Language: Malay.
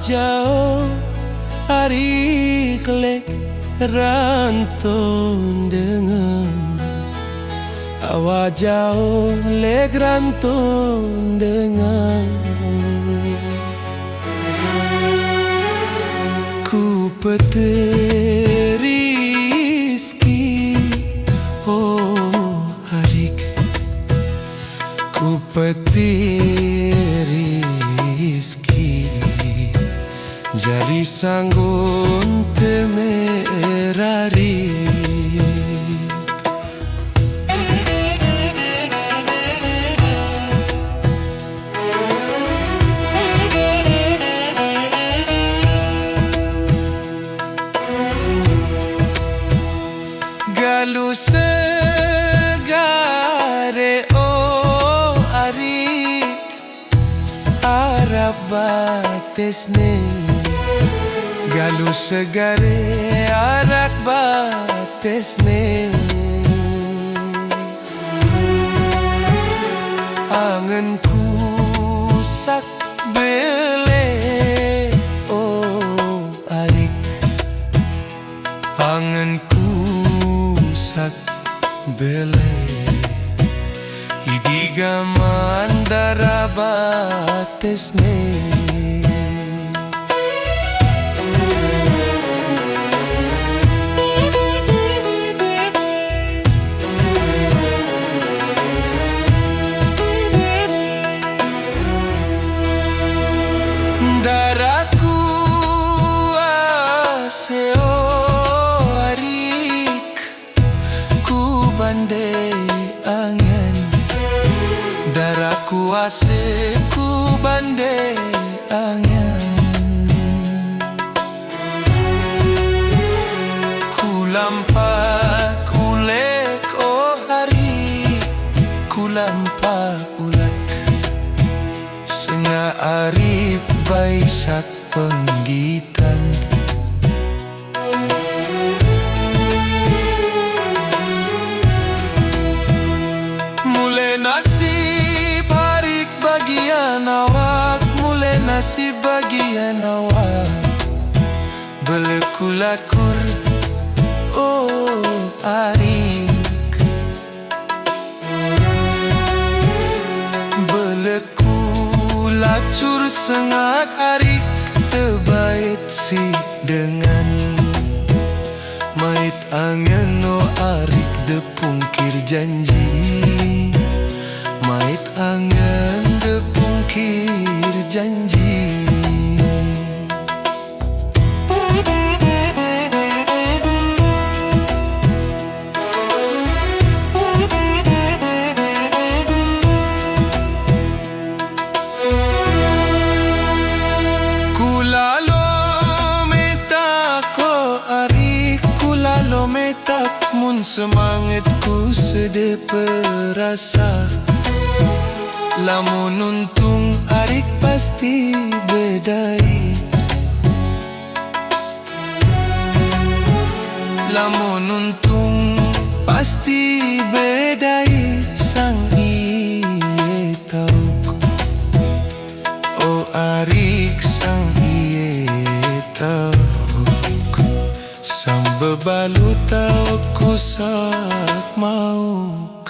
jauh hari kelek rantau dengan awak jauh lek rantau dengan ku peteri rizki oh harik ku peteri rizki jari sanggun temerari galu segare oh arik arab batesne galu segare arak batesne anganku sak bele oh arik anganku sak bele idiga mandara batesne daraku aseo arik ku bande angen daraku ase ku bande angen ku lampak ulek oh hari ku lampak ulek senga arif baisak penggitan mule nasib harik bagian awak mule nasib bagian awak belekulakur oh arik belekulakur sengat arik terbaik si dengan mait angen no arik depungkir janji mait angen depungkir janji metak mun semangatku sede perasa lamun untung arik pasti bedai lamun untung pasti bedai sang iye tau oh arik sang iye tau sang bebalu tau ku sak mau